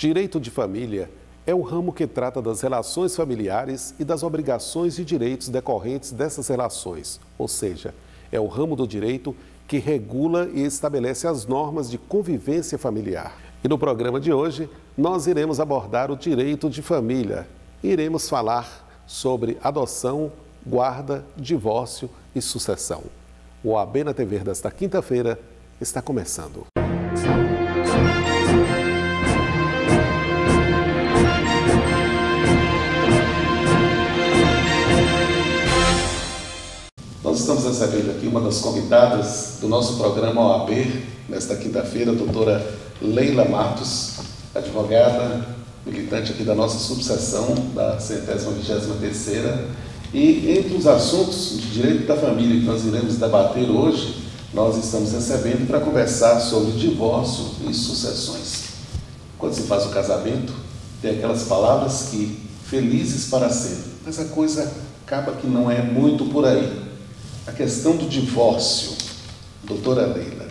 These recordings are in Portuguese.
Direito de família é o ramo que trata das relações familiares e das obrigações e direitos decorrentes dessas relações, ou seja, é o ramo do direito que regula e estabelece as normas de convivência familiar. E no programa de hoje, nós iremos abordar o direito de família. Iremos falar sobre adoção, guarda, divórcio e sucessão. O OAB na TV desta quinta-feira está começando. Nós estamos recebendo aqui uma das convidadas do nosso programa OAB, nesta quinta-feira, a doutora Leila Matos, advogada, militante aqui da nossa subseção, da 123ª. E entre os assuntos de direito da família que nós iremos debater hoje, nós estamos recebendo para conversar sobre divórcio e sucessões. Quando se faz o casamento, tem aquelas palavras que felizes para sempre, mas a coisa acaba que não é muito por aí. A questão do divórcio, doutora Leila,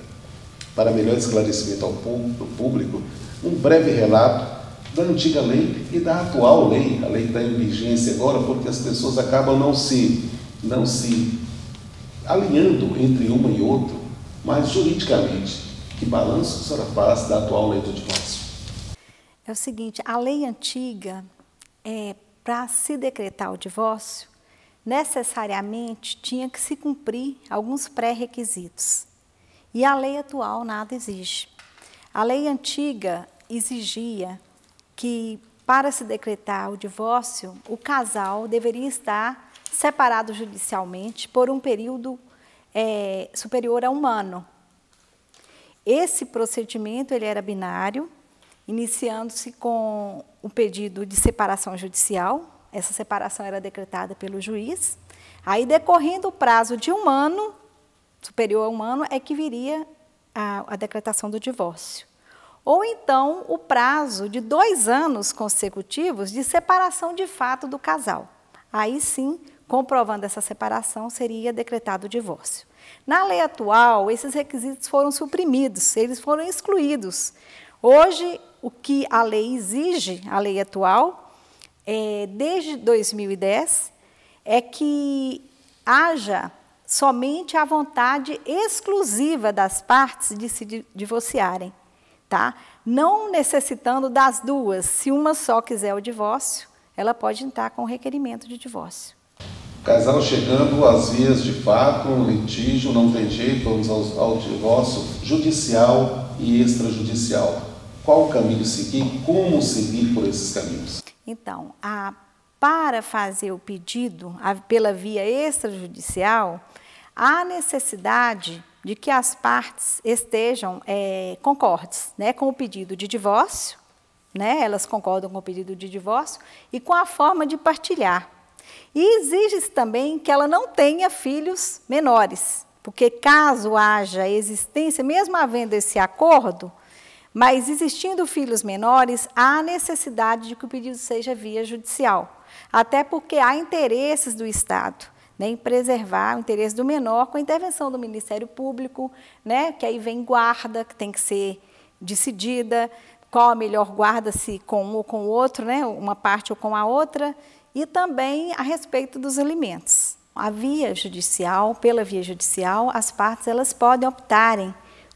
para melhor esclarecimento ao público, um breve relato da antiga lei e da atual lei, a lei que está em vigência agora, porque as pessoas acabam não se alinhando entre uma e outra, mas juridicamente, que balanço a senhora faz da atual lei do divórcio? É o seguinte, a lei antiga, para se decretar o divórcio, necessariamente tinha que se cumprir alguns pré-requisitos. E a lei atual nada exige. A lei antiga exigia que, para se decretar o divórcio, o casal deveria estar separado judicialmente por um período superior a 1 ano. Esse procedimento ele era binário, iniciando-se com o pedido de separação judicial. Essa separação era decretada pelo juiz. Aí, decorrendo o prazo de 1 ano, superior a 1 ano, é que viria a decretação do divórcio. Ou então, o prazo de 2 anos consecutivos de separação de fato do casal. Aí sim, comprovando essa separação, seria decretado o divórcio. Na lei atual, esses requisitos foram suprimidos, eles foram excluídos. Hoje, o que a lei exige, a lei atual, desde 2010, é que haja somente a vontade exclusiva das partes de se divorciarem, tá? Não necessitando das duas. Se uma só quiser o divórcio, ela pode entrar com o requerimento de divórcio. Casal chegando às vias de fato, um litígio, não tem jeito, vamos ao divórcio judicial e extrajudicial. Qual o caminho seguir? Como seguir por esses caminhos? Então, para fazer o pedido pela via extrajudicial, há necessidade de que as partes estejam concordes, né, com o pedido de divórcio, né, elas concordam com o pedido de divórcio e com a forma de partilhar. E exige-se também que ela não tenha filhos menores, porque caso haja existência, mesmo havendo esse acordo, mas existindo filhos menores, há necessidade de que o pedido seja via judicial, até porque há interesses do Estado, né, em preservar o interesse do menor com a intervenção do Ministério Público, né, que aí vem guarda, que tem que ser decidida, qual a melhor guarda, se com um ou com o outro, né, uma parte ou com a outra, e também a respeito dos alimentos. A via judicial, pela via judicial, as partes elas podem optarem.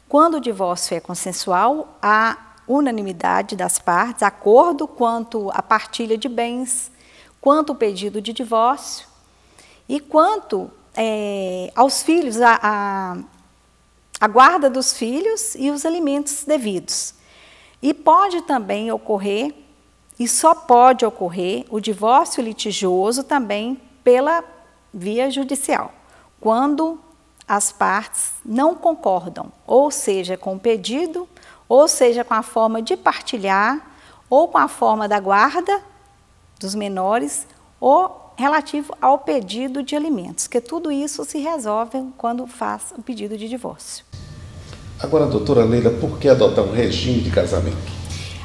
Quando o divórcio é consensual, há unanimidade das partes, acordo quanto à partilha de bens, quanto ao pedido de divórcio e quanto aos filhos, a guarda dos filhos e os alimentos devidos. E pode também ocorrer, e só pode ocorrer, o divórcio litigioso também pela via judicial, quando as partes não concordam, ou seja, com o pedido, ou seja, com a forma de partilhar, ou com a forma da guarda dos menores, ou relativo ao pedido de alimentos, que tudo isso se resolve quando faz o pedido de divórcio. Agora, doutora Leila, por que adotar um regime de casamento?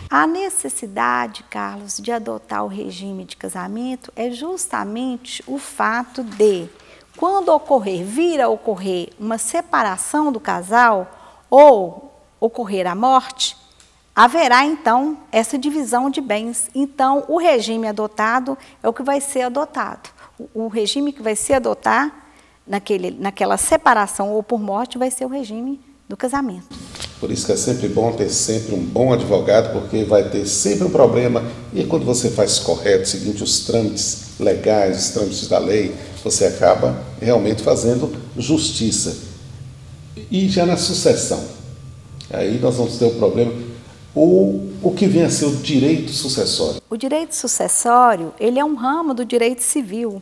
A necessidade, Carlos, de adotar o regime de casamento é justamente o fato de, quando vir a ocorrer uma separação do casal ou ocorrer a morte, haverá, então, essa divisão de bens. Então, o regime adotado é o que vai ser adotado. O regime que vai se adotar naquela separação ou por morte vai ser o regime do casamento. Por isso que é sempre bom ter sempre um bom advogado, porque vai ter sempre um problema. E quando você faz correto, seguinte os trâmites legais, os trâmites da lei, você acaba realmente fazendo justiça. E já na sucessão, aí nós vamos ter o problema. O que vem a ser o direito sucessório? O direito sucessório, ele é um ramo do direito civil.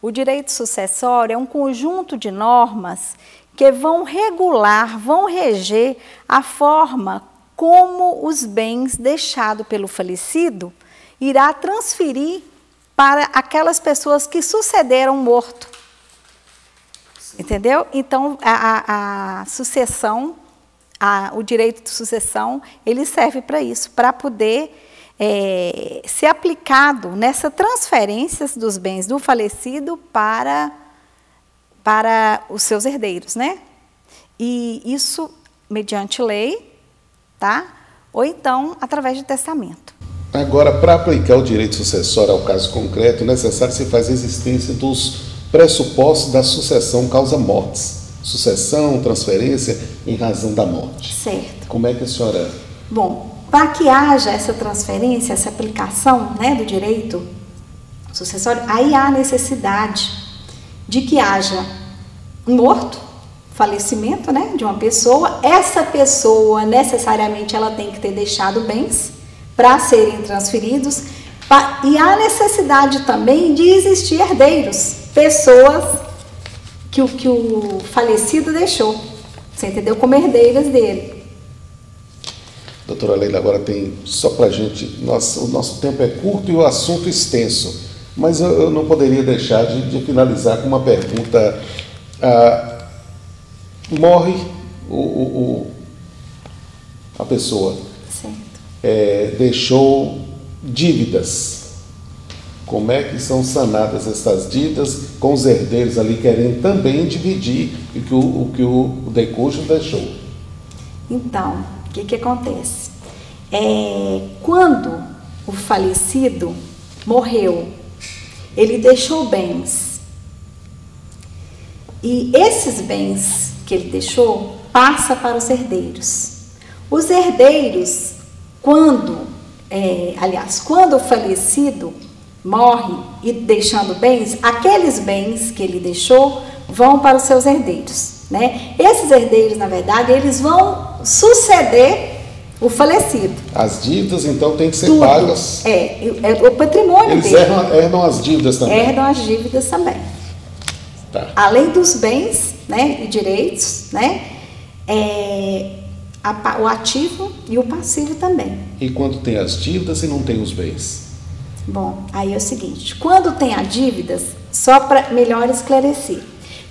O direito sucessório é um conjunto de normas que vão regular, vão reger a forma como os bens deixados pelo falecido irá transferir para aquelas pessoas que sucederam o morto. Entendeu? Então, a sucessão, o direito de sucessão, ele serve para isso, para poder ser aplicado nessa transferência dos bens do falecido para os seus herdeiros, né? E isso mediante lei, tá? Ou então através de testamento. Agora, para aplicar o direito sucessório ao caso concreto, é necessário que se faça a existência dos pressupostos da sucessão causa-mortes. Sucessão, transferência em razão da morte. Certo. Como é que a senhora... Bom, para que haja essa transferência, essa aplicação, né, do direito sucessório, aí há necessidade de que haja um morto, falecimento, né, de uma pessoa. Essa pessoa, necessariamente, ela tem que ter deixado bens para serem transferidos. E há necessidade também de existir herdeiros, pessoas que o falecido deixou, você entendeu? Como herdeiras dele. Doutora Leila, agora tem, só para a gente, o nosso tempo é curto e o assunto extenso, mas eu não poderia deixar de finalizar com uma pergunta. Morre a pessoa, deixou dívidas. Como é que são sanadas essas dívidas com os herdeiros ali querendo também dividir o que o decújo deixou? Então, o que acontece? Quando o falecido morreu, ele deixou bens. E esses bens que ele deixou passa para os herdeiros. Os herdeiros, quando o falecido morre e deixando bens, aqueles bens que ele deixou vão para os seus herdeiros, né? Esses herdeiros, na verdade, eles vão suceder o falecido. As dívidas, então, têm que ser pagas. É o patrimônio dele. Eles herdam as dívidas também. Herdam as dívidas também. Tá. Além dos bens, né, e direitos, né, o ativo e o passivo também. E quando tem as dívidas e não tem os bens? Bom, aí é o seguinte, quando tem a dívidas, só para melhor esclarecer,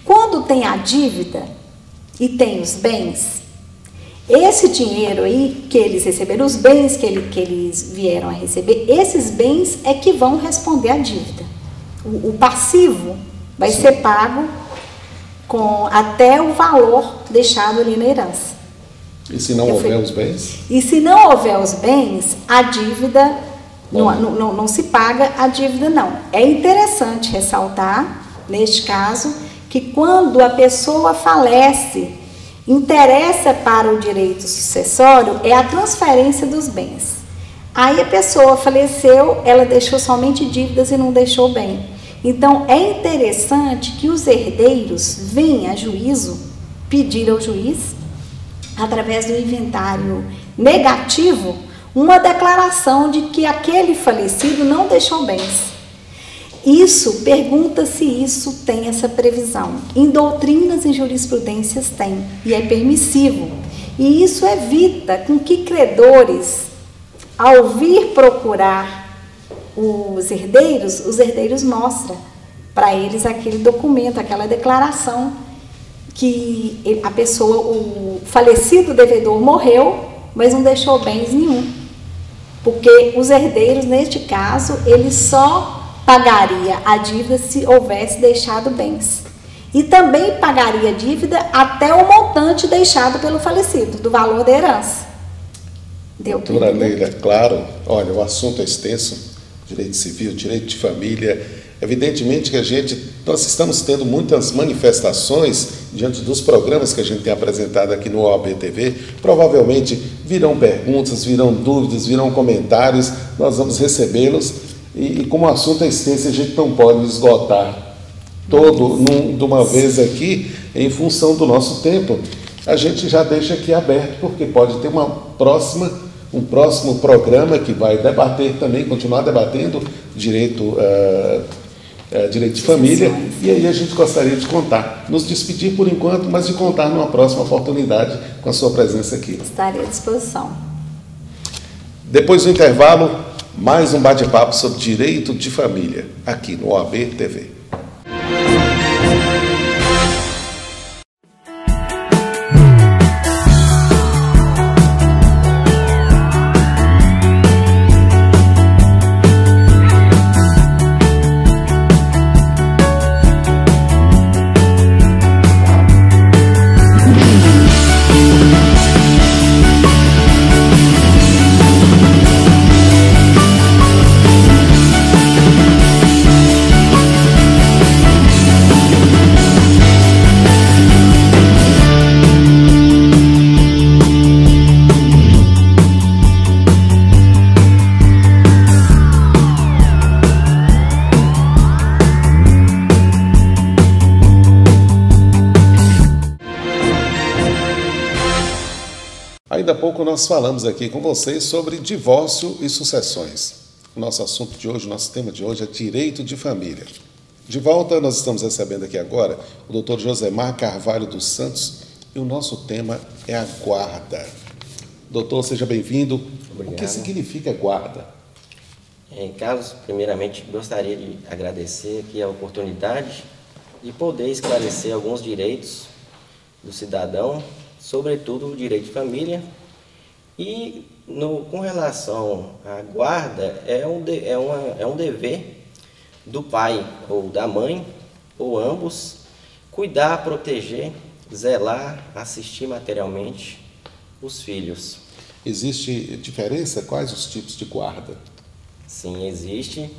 quando tem a dívida e tem os bens, esse dinheiro aí que eles receberam, os bens que eles vieram a receber, esses bens é que vão responder à dívida. O passivo vai Sim. ser pago até o valor deixado ali na herança. E se não houver os bens? E se não houver os bens, a dívida não se paga, a dívida não. É interessante ressaltar, neste caso, que quando a pessoa falece, interessa para o direito sucessório é a transferência dos bens. Aí a pessoa faleceu, ela deixou somente dívidas e não deixou bem. Então, é interessante que os herdeiros venham a juízo, pedir ao juiz, através do inventário negativo, uma declaração de que aquele falecido não deixou bens. Pergunta se isso tem essa previsão. Em doutrinas e jurisprudências tem, e é permissivo. E isso evita com que credores, ao vir procurar os herdeiros mostram para eles aquele documento, aquela declaração que a pessoa, o falecido devedor morreu, mas não deixou bens nenhum. Porque os herdeiros, neste caso, eles só pagaria a dívida se houvesse deixado bens. E também pagaria a dívida até o montante deixado pelo falecido, do valor da herança. Doutora Leila, claro, olha, o assunto é extenso, direito civil, direito de família. Evidentemente que nós estamos tendo muitas manifestações diante dos programas que a gente tem apresentado aqui no OAB TV. Provavelmente virão perguntas, virão dúvidas, virão comentários, nós vamos recebê-los. E como o assunto é extenso, a gente não pode esgotar todo de uma vez aqui, em função do nosso tempo. A gente já deixa aqui aberto, porque pode ter um próximo programa que vai debater também, continuar debatendo direito de família, e aí a gente gostaria de nos despedir por enquanto, mas de contar numa próxima oportunidade com a sua presença aqui. Estarei à disposição. Depois do intervalo, mais um bate-papo sobre direito de família, aqui no OAB TV. Ainda há pouco nós falamos aqui com vocês sobre divórcio e sucessões. O nosso assunto de hoje, o nosso tema de hoje é direito de família. De volta, nós estamos recebendo aqui agora o Dr. Josemar Carvalho dos Santos e o nosso tema é a guarda. Doutor, seja bem-vindo. Obrigado. O que significa guarda? Carlos, primeiramente gostaria de agradecer aqui a oportunidade de poder esclarecer alguns direitos do cidadão, sobretudo o direito de família. E com relação à guarda, é um dever do pai ou da mãe, ou ambos, cuidar, proteger, zelar, assistir materialmente os filhos. Existe diferença? Quais os tipos de guarda? Sim, existe.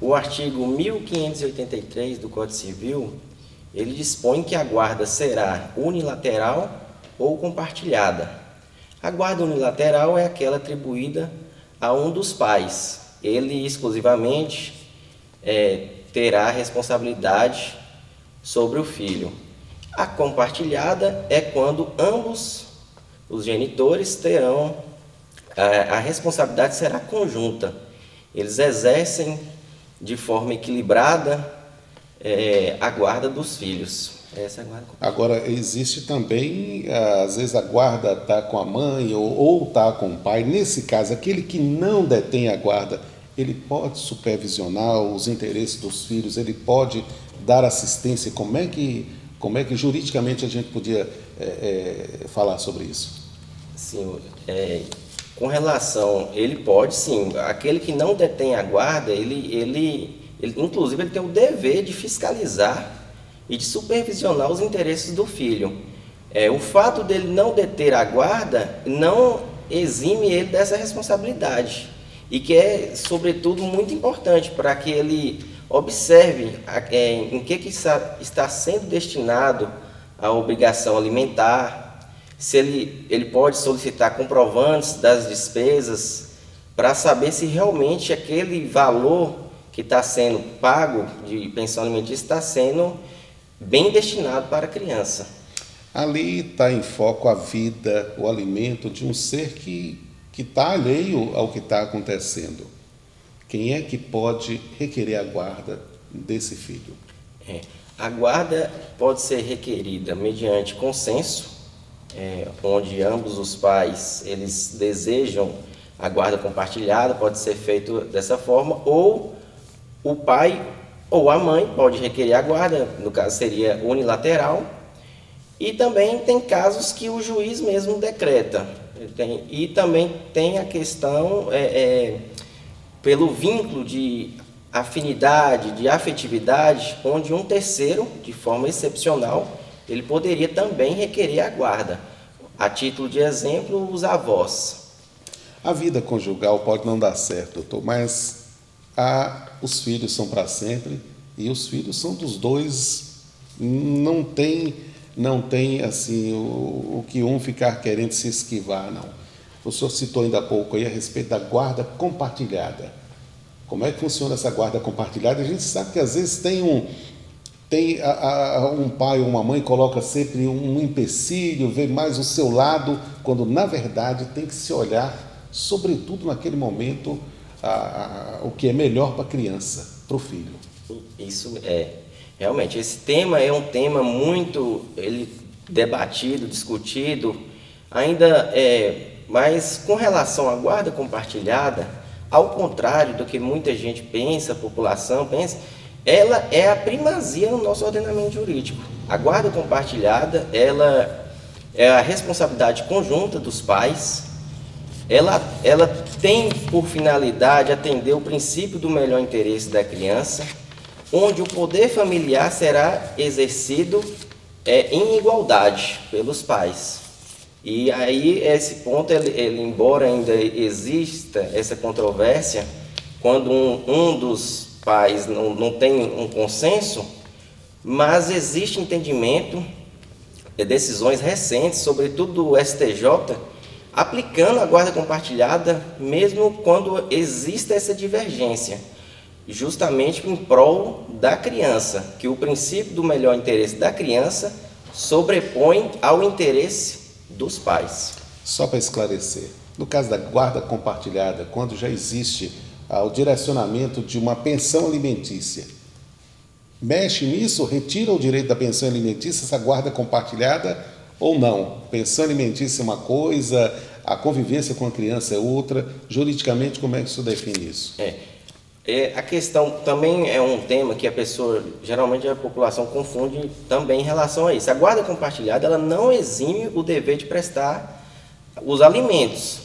O artigo 1583 do Código Civil, ele dispõe que a guarda será unilateral ou compartilhada. A guarda unilateral é aquela atribuída a um dos pais. Ele exclusivamente terá a responsabilidade sobre o filho. A compartilhada é quando ambos os genitores terão, a responsabilidade será conjunta. Eles exercem de forma equilibrada a guarda dos filhos. Essa é a guarda. Agora, existe também, às vezes a guarda está com a mãe ou está com o pai. Nesse caso, aquele que não detém a guarda, ele pode supervisionar os interesses dos filhos, ele pode dar assistência. Como é que juridicamente a gente podia falar sobre isso? Sim, com relação, ele pode sim. Aquele que não detém a guarda, inclusive ele tem o dever de fiscalizar e de supervisionar os interesses do filho. O fato dele não deter a guarda não exime ele dessa responsabilidade, e que é, sobretudo, muito importante para que ele observe em que está sendo destinado a obrigação alimentar, se ele pode solicitar comprovantes das despesas para saber se realmente aquele valor que está sendo pago de pensão alimentícia está sendo bem destinado para a criança. Ali está em foco a vida, o alimento de um ser que está alheio ao que está acontecendo. Quem é que pode requerer a guarda desse filho? A guarda pode ser requerida mediante consenso, onde ambos os pais eles desejam a guarda compartilhada, pode ser feito dessa forma, ou o pai ou a mãe pode requerer a guarda, no caso seria unilateral, e também tem casos que o juiz mesmo decreta. E também tem a questão pelo vínculo de afinidade, de afetividade, onde um terceiro, de forma excepcional, ele poderia também requerer a guarda. A título de exemplo, os avós. A vida conjugal pode não dar certo, doutor, mas os filhos são para sempre e os filhos são dos dois. Não tem assim o que um ficar querendo se esquivar, não. O senhor citou ainda há pouco aí a respeito da guarda compartilhada. Como é que funciona essa guarda compartilhada? A gente sabe que às vezes tem um pai ou uma mãe coloca sempre um empecilho, vê mais o seu lado, quando na verdade tem que se olhar, sobretudo naquele momento, o que é melhor para a criança, para o filho. Isso realmente, esse tema é um tema muito debatido, discutido, ainda mas com relação à guarda compartilhada, ao contrário do que muita gente pensa, a população pensa, ela é a primazia no nosso ordenamento jurídico. A guarda compartilhada, ela é a responsabilidade conjunta dos pais, ela tem por finalidade atender o princípio do melhor interesse da criança, onde o poder familiar será exercido em igualdade pelos pais. E aí esse ponto, ele embora ainda exista essa controvérsia, quando um dos pais não tem um consenso, mas existe entendimento, decisões recentes, sobretudo do STJ, aplicando a guarda compartilhada, mesmo quando existe essa divergência, justamente em prol da criança, que o princípio do melhor interesse da criança sobrepõe ao interesse dos pais. Só para esclarecer, no caso da guarda compartilhada, quando já existe o direcionamento de uma pensão alimentícia, mexe nisso, retira o direito da pensão alimentícia, essa guarda compartilhada, ou não? Pensão alimentícia é uma coisa, a convivência com a criança é outra. Juridicamente, como é que isso define isso? A questão também é um tema que geralmente a população confunde também em relação a isso. A guarda compartilhada, ela não exime o dever de prestar os alimentos.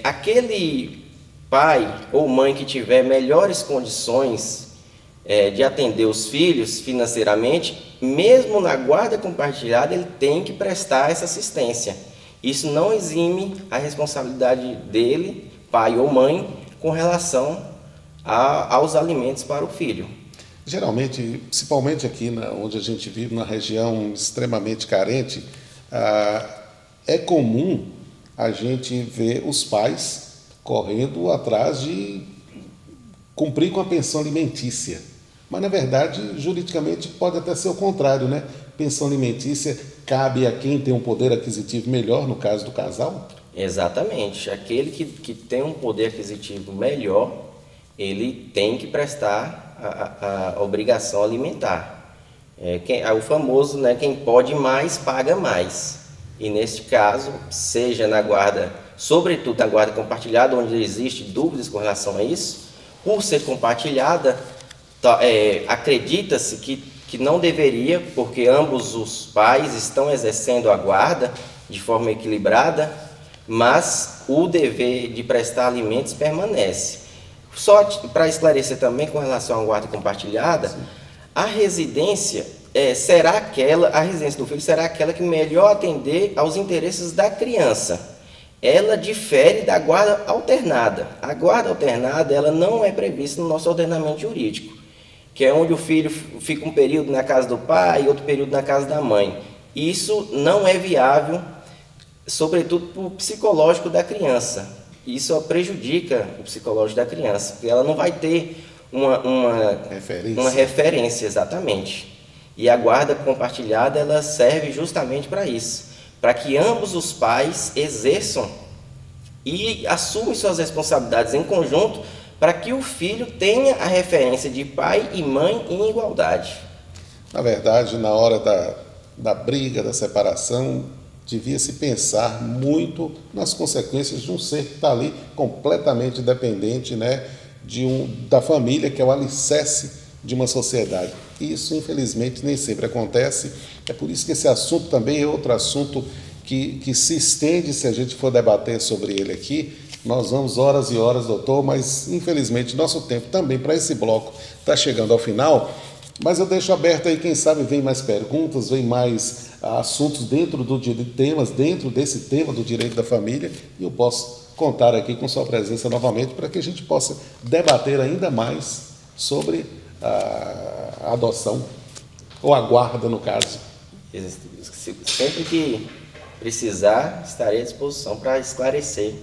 Aquele pai ou mãe que tiver melhores condições de atender os filhos financeiramente, mesmo na guarda compartilhada, ele tem que prestar essa assistência. Isso não exime a responsabilidade dele, pai ou mãe, com relação aos alimentos para o filho. Geralmente, principalmente aqui onde a gente vive, numa região extremamente carente, é comum a gente ver os pais correndo atrás de cumprir com a pensão alimentícia. Mas, na verdade, juridicamente pode até ser o contrário, né? Pensão alimentícia cabe a quem tem um poder aquisitivo melhor, no caso do casal? Exatamente. Aquele que tem um poder aquisitivo melhor, ele tem que prestar a obrigação alimentar. O famoso, né, quem pode mais, paga mais. E neste caso, seja na guarda, sobretudo na guarda compartilhada, onde existe dúvidas com relação a isso, por ser compartilhada, acredita-se que não deveria, porque ambos os pais estão exercendo a guarda de forma equilibrada, mas o dever de prestar alimentos permanece. Só para esclarecer também com relação à guarda compartilhada, sim, a residência a residência do filho será aquela que melhor atender aos interesses da criança. Ela difere da guarda alternada. A guarda alternada, ela não é prevista no nosso ordenamento jurídico, que é onde o filho fica um período na casa do pai e outro período na casa da mãe. Isso não é viável, sobretudo para o psicológico da criança. Isso prejudica o psicológico da criança, porque ela não vai ter uma referência, exatamente. E a guarda compartilhada, ela serve justamente para isso, para que ambos os pais exerçam e assumam suas responsabilidades em conjunto, para que o filho tenha a referência de pai e mãe em igualdade. Na verdade, na hora da briga, da separação, devia-se pensar muito nas consequências de um ser que está ali completamente dependente, né, da família, que é o alicerce de uma sociedade. Isso, infelizmente, nem sempre acontece. É por isso que esse assunto também é outro assunto que se estende, se a gente for debater sobre ele aqui. Nós vamos horas e horas, doutor, mas, infelizmente, nosso tempo também para esse bloco está chegando ao final. mas eu deixo aberto aí, quem sabe vem mais perguntas, vem mais assuntos dentro desse tema do direito da família, e eu posso contar aqui com sua presença novamente para que a gente possa debater ainda mais sobre a adoção, ou a guarda, no caso. Sempre que precisar, estarei à disposição para esclarecer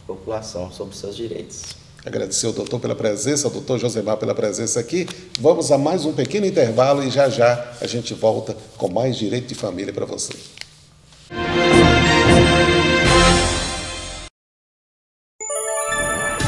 a população sobre os seus direitos. Agradecer ao doutor pela presença, ao doutor Josemar pela presença aqui. Vamos a mais um pequeno intervalo e já a gente volta com mais direito de família para você.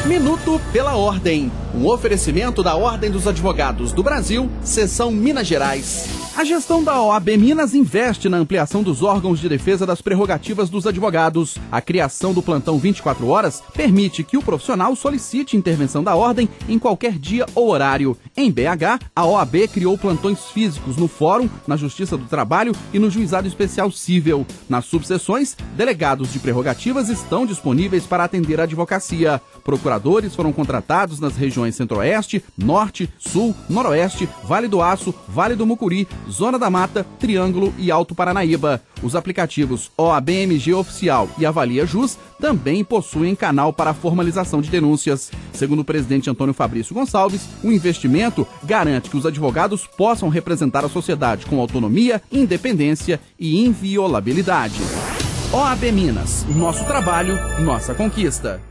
Minuto pela Ordem. Um oferecimento da Ordem dos Advogados do Brasil, Seção Minas Gerais. A gestão da OAB Minas investe na ampliação dos órgãos de defesa das prerrogativas dos advogados. A criação do plantão 24 horas permite que o profissional solicite intervenção da Ordem em qualquer dia ou horário. Em BH, a OAB criou plantões físicos no Fórum, na Justiça do Trabalho e no Juizado Especial Cível. Nas subseções, delegados de prerrogativas estão disponíveis para atender a advocacia. Procuradores foram contratados nas regiões Centro-Oeste, Norte, Sul, Noroeste, Vale do Aço, Vale do Mucuri, Zona da Mata, Triângulo e Alto Paranaíba. Os aplicativos OABMG Oficial e Avalia Jus também possuem canal para a formalização de denúncias. Segundo o presidente Antônio Fabrício Gonçalves, o investimento garante que os advogados possam representar a sociedade com autonomia, independência e inviolabilidade. OAB Minas, nosso trabalho, nossa conquista.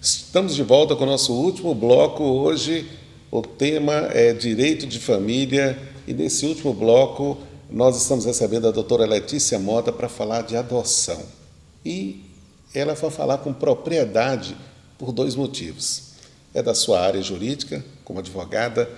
Estamos de volta com o nosso último bloco. Hoje o tema é direito de família e nesse último bloco nós estamos recebendo a doutora Letícia Mota para falar de adoção. E ela vai falar com propriedade por dois motivos. É da sua área jurídica, como advogada,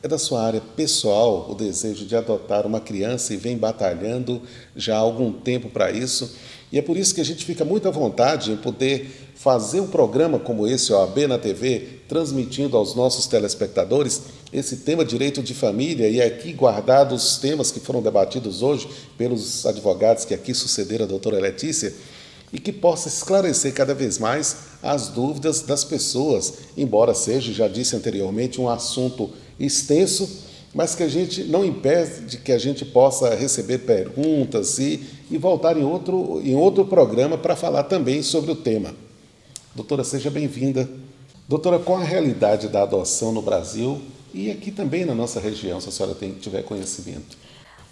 é da sua área pessoal, o desejo de adotar uma criança e vem batalhando já há algum tempo para isso. E é por isso que a gente fica muito à vontade em poder fazer um programa como esse, OAB na TV, transmitindo aos nossos telespectadores esse tema direito de família e aqui guardados os temas que foram debatidos hoje pelos advogados que aqui sucederam a doutora Letícia e que possa esclarecer cada vez mais as dúvidas das pessoas, embora seja, já disse anteriormente, um assunto extenso, mas que a gente não impede que a gente possa receber perguntas e voltar em outro programa para falar também sobre o tema. Doutora, seja bem-vinda. Doutora, qual a realidade da adoção no Brasil e aqui também na nossa região, se a senhora tiver conhecimento?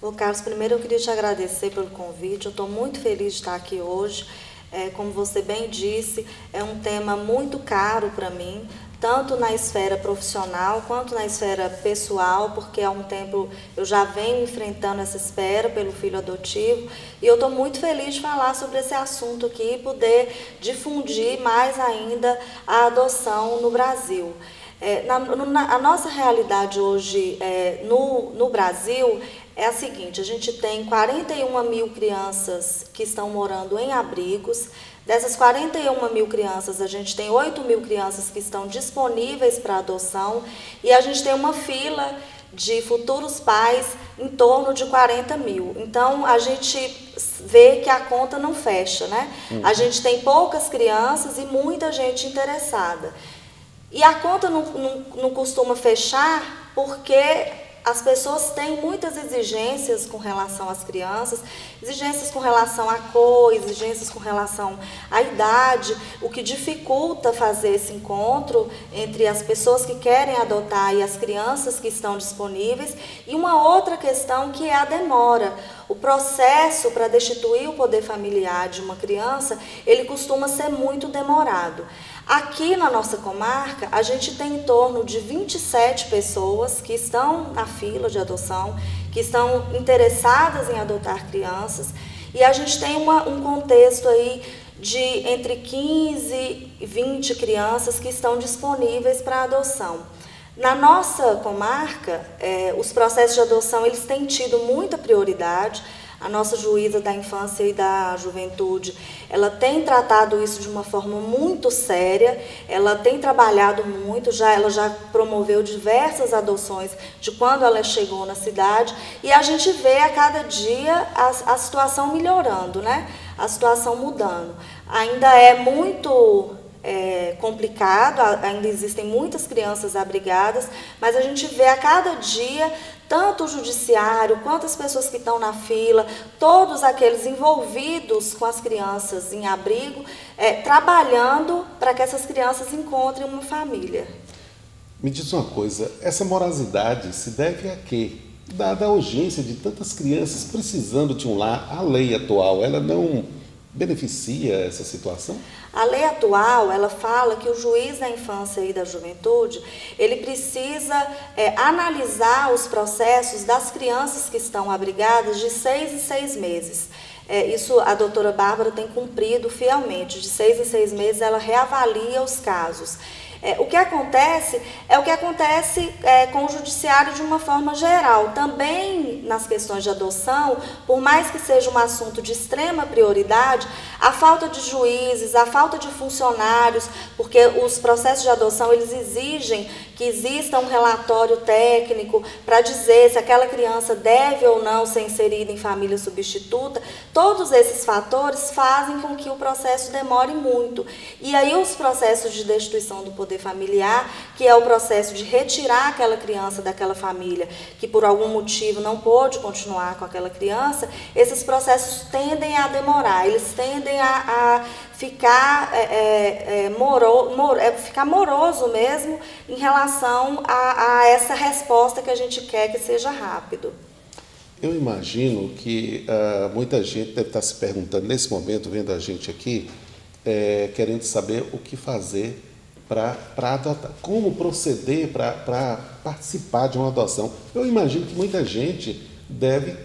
Ô Carlos, primeiro eu queria te agradecer pelo convite, eu estou muito feliz de estar aqui hoje. Como você bem disse, é um tema muito caro para mim, tanto na esfera profissional quanto na esfera pessoal, porque há um tempo eu já venho enfrentando essa espera pelo filho adotivo e eu estou muito feliz de falar sobre esse assunto aqui e poder difundir mais ainda a adoção no Brasil. A nossa realidade hoje no Brasil é a seguinte: a gente tem 41 mil crianças que estão morando em abrigos. Dessas 41 mil crianças, a gente tem 8 mil crianças que estão disponíveis para adoção e a gente tem uma fila de futuros pais em torno de 40 mil. Então, a gente vê que a conta não fecha, né? A gente tem poucas crianças e muita gente interessada. E a conta não costuma fechar porque as pessoas têm muitas exigências com relação às crianças, exigências com relação à cor, exigências com relação à idade, o que dificulta fazer esse encontro entre as pessoas que querem adotar e as crianças que estão disponíveis. E uma outra questão que é a demora. O processo para destituir o poder familiar de uma criança, ele costuma ser muito demorado. Aqui na nossa comarca, a gente tem em torno de 27 pessoas que estão na fila de adoção, que estão interessadas em adotar crianças, e a gente tem um contexto aí de entre 15 e 20 crianças que estão disponíveis para adoção. Na nossa comarca, os processos de adoção eles têm tido muita prioridade. A nossa juíza da infância e da juventude, ela tem tratado isso de uma forma muito séria, ela tem trabalhado muito, ela já promoveu diversas adoções de quando ela chegou na cidade, e a gente vê a cada dia a situação melhorando, né? A situação mudando. Ainda é muito complicado, ainda existem muitas crianças abrigadas, mas a gente vê a cada dia tanto o judiciário quanto as pessoas que estão na fila, todos aqueles envolvidos com as crianças em abrigo, trabalhando para que essas crianças encontrem uma família. Me diz uma coisa, essa morosidade se deve a quê? Dada a urgência de tantas crianças precisando de um lar, a lei atual, ela não beneficia essa situação? A lei atual, ela fala que o juiz da infância e da juventude, ele precisa analisar os processos das crianças que estão abrigadas de 6 em 6 meses. Isso a doutora Bárbara tem cumprido fielmente, de 6 em 6 meses ela reavalia os casos. O que acontece é o que acontece com o judiciário de uma forma geral. Também nas questões de adoção, por mais que seja um assunto de extrema prioridade, a falta de juízes, a falta de funcionários, porque os processos de adoção eles exigem que exista um relatório técnico para dizer se aquela criança deve ou não ser inserida em família substituta, todos esses fatores fazem com que o processo demore muito. E aí os processos de destituição do poder familiar, que é o processo de retirar aquela criança daquela família, que por algum motivo não pôde continuar com aquela criança, esses processos tendem a demorar, eles tendem a ficar, ficar moroso mesmo em relação a essa resposta que a gente quer que seja rápido. Eu imagino que muita gente deve estar se perguntando nesse momento, vendo a gente aqui, querendo saber o que fazer para adotar, como proceder para participar de uma adoção. Eu imagino que muita gente deve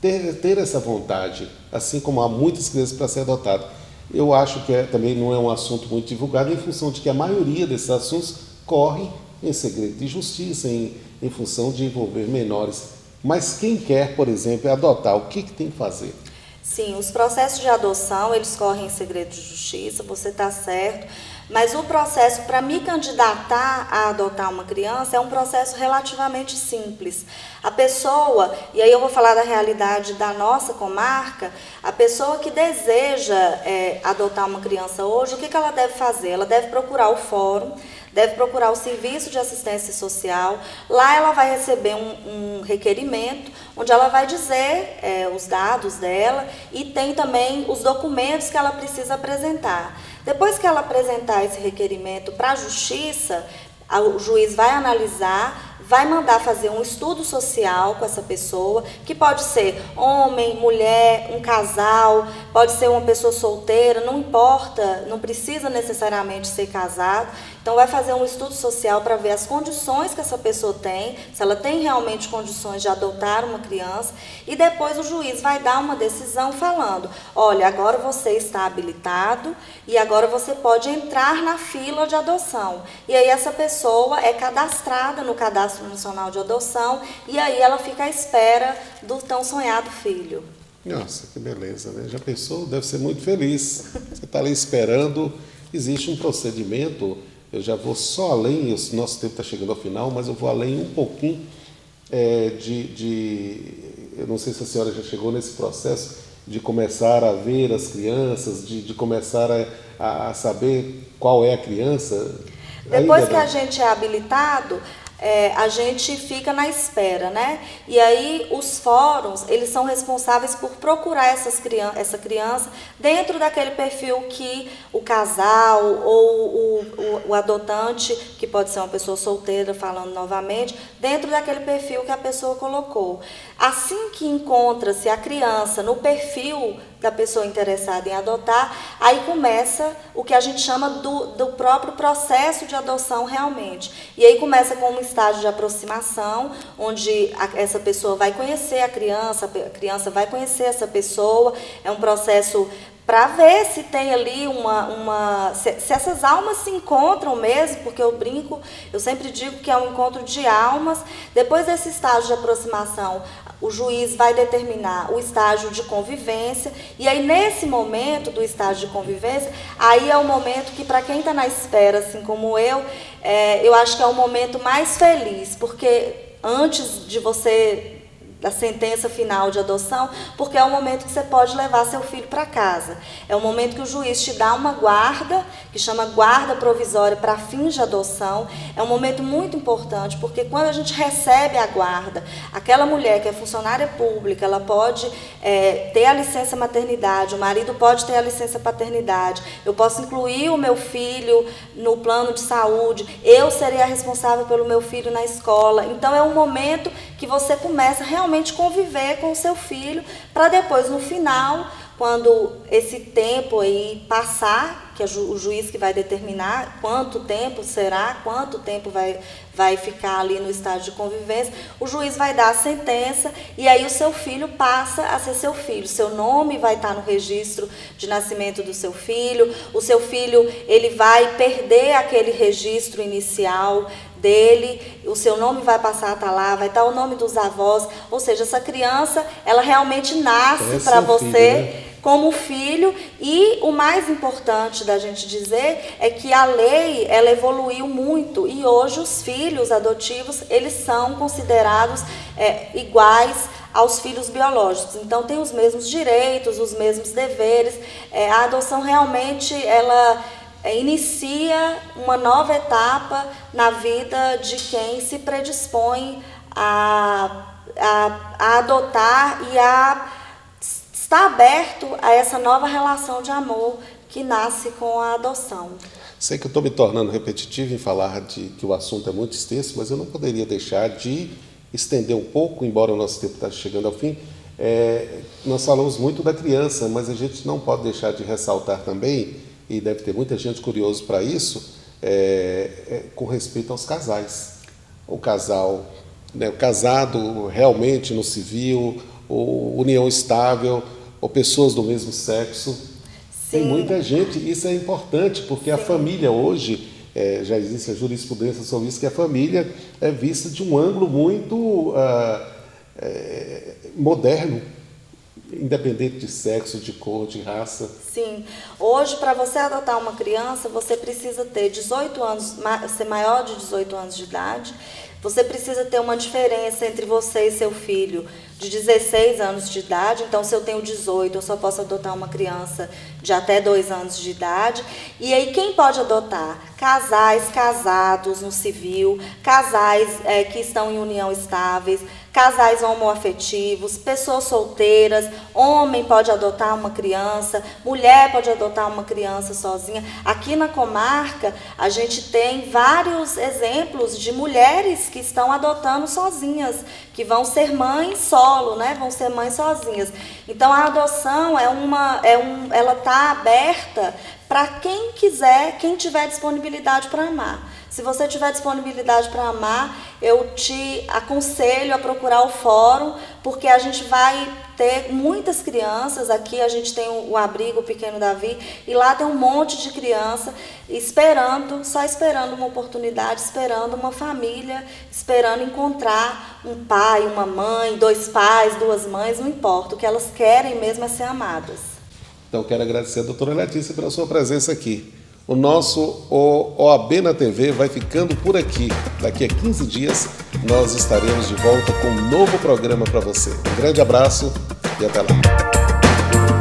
ter essa vontade, assim como há muitas crianças para ser adotadas. Eu acho que também não é um assunto muito divulgado, em função de que a maioria desses assuntos correm em segredo de justiça, em função de envolver menores. Mas quem quer, por exemplo, adotar, o que tem que fazer? Sim, os processos de adoção, eles correm em segredo de justiça, você está certo. Mas o processo para me candidatar a adotar uma criança é um processo relativamente simples. A pessoa, e aí eu vou falar da realidade da nossa comarca, a pessoa que deseja adotar uma criança hoje, o que ela deve fazer? Ela deve procurar o fórum, deve procurar o serviço de assistência social. Lá ela vai receber um requerimento, onde ela vai dizer os dados dela e tem também os documentos que ela precisa apresentar. Depois que ela apresentar esse requerimento para a justiça, o juiz vai analisar, vai mandar fazer um estudo social com essa pessoa, que pode ser homem, mulher, um casal, pode ser uma pessoa solteira, não importa, não precisa necessariamente ser casado. Então vai fazer um estudo social para ver as condições que essa pessoa tem, se ela tem realmente condições de adotar uma criança, e depois o juiz vai dar uma decisão falando, olha, agora você está habilitado e agora você pode entrar na fila de adoção. E aí essa pessoa é cadastrada no Cadastro Nacional de Adoção e aí ela fica à espera do tão sonhado filho. Nossa, que beleza, né? Já pensou? Deve ser muito feliz. Você está ali esperando, existe um procedimento. Eu já vou só além, o nosso tempo está chegando ao final, mas eu vou além um pouquinho eu não sei se a senhora já chegou nesse processo de começar a ver as crianças, de começar a saber qual é a criança. Depois que a gente é habilitado, a gente fica na espera, né? E aí os fóruns, eles são responsáveis por procurar essa criança dentro daquele perfil que o casal ou o adotante, que pode ser uma pessoa solteira, falando novamente, dentro daquele perfil que a pessoa colocou. Assim que encontra-se a criança no perfil da pessoa interessada em adotar, aí começa o que a gente chama do próprio processo de adoção realmente. E aí começa com um estágio de aproximação, onde essa pessoa vai conhecer a criança vai conhecer essa pessoa, é um processo para ver se tem ali se essas almas se encontram mesmo, porque eu sempre digo que é um encontro de almas. Depois desse estágio de aproximação, o juiz vai determinar o estágio de convivência, e aí nesse momento do estágio de convivência, aí é o momento que para quem está na espera, assim como eu acho que é o momento mais feliz, porque antes de você da sentença final de adoção, porque é o momento que você pode levar seu filho para casa. É o momento que o juiz te dá uma guarda, que chama guarda provisória para fins de adoção. É um momento muito importante, porque quando a gente recebe a guarda, aquela mulher que é funcionária pública, ela pode ter a licença maternidade, o marido pode ter a licença paternidade, eu posso incluir o meu filho no plano de saúde, eu serei a responsável pelo meu filho na escola. Então é um momento que você começa realmente a conviver com o seu filho, para depois, no final, quando esse tempo aí passar, que é o juiz que vai determinar quanto tempo será, quanto tempo vai ficar ali no estágio de convivência, o juiz vai dar a sentença e aí o seu filho passa a ser seu filho. Seu nome vai estar no registro de nascimento do seu filho, o seu filho ele vai perder aquele registro inicial dele, o seu nome vai passar a estar lá, vai estar o nome dos avós, ou seja, essa criança, ela realmente nasce para você, filho, né? Como filho. E o mais importante da gente dizer é que a lei, ela evoluiu muito e hoje os filhos adotivos, eles são considerados iguais aos filhos biológicos. Então tem os mesmos direitos, os mesmos deveres. A adoção realmente, ela inicia uma nova etapa na vida de quem se predispõe a adotar e a estar aberto a essa nova relação de amor que nasce com a adoção. Sei que eu estou me tornando repetitivo em falar de que o assunto é muito extenso, mas eu não poderia deixar de estender um pouco, embora o nosso tempo está chegando ao fim. Nós falamos muito da criança, mas a gente não pode deixar de ressaltar também, e deve ter muita gente curiosa para isso, com respeito aos casais. O casal, né, o casado realmente no civil, ou união estável, ou pessoas do mesmo sexo. Sim. Tem muita gente, isso é importante, porque sim, a família hoje, já existe a jurisprudência sobre isso, que a família é vista de um ângulo muito moderno, independente de sexo, de cor, de raça. Sim. Hoje, para você adotar uma criança, você precisa ter 18 anos, ser maior de 18 anos de idade. Você precisa ter uma diferença entre você e seu filho de 16 anos de idade. Então, se eu tenho 18, eu só posso adotar uma criança de até 2 anos de idade. E aí, quem pode adotar? Casais casados no civil, casais que estão em união estáveis, casais homoafetivos, pessoas solteiras, homem pode adotar uma criança, mulher pode adotar uma criança sozinha. Aqui na comarca, a gente tem vários exemplos de mulheres que estão adotando sozinhas, que vão ser mães solo, né? Vão ser mães sozinhas. Então, a adoção ela está aberta para quem quiser, quem tiver disponibilidade para amar. Se você tiver disponibilidade para amar, eu te aconselho a procurar o fórum, porque a gente vai ter muitas crianças. Aqui a gente tem o abrigo Pequeno Davi, e lá tem um monte de criança só esperando uma oportunidade, esperando uma família, esperando encontrar um pai, uma mãe, 2 pais, 2 mães, não importa. O que elas querem mesmo é ser amadas. Então, quero agradecer a doutora Letícia pela sua presença aqui. O nosso OAB na TV vai ficando por aqui. Daqui a 15 dias nós estaremos de volta com um novo programa para você. Um grande abraço e até lá.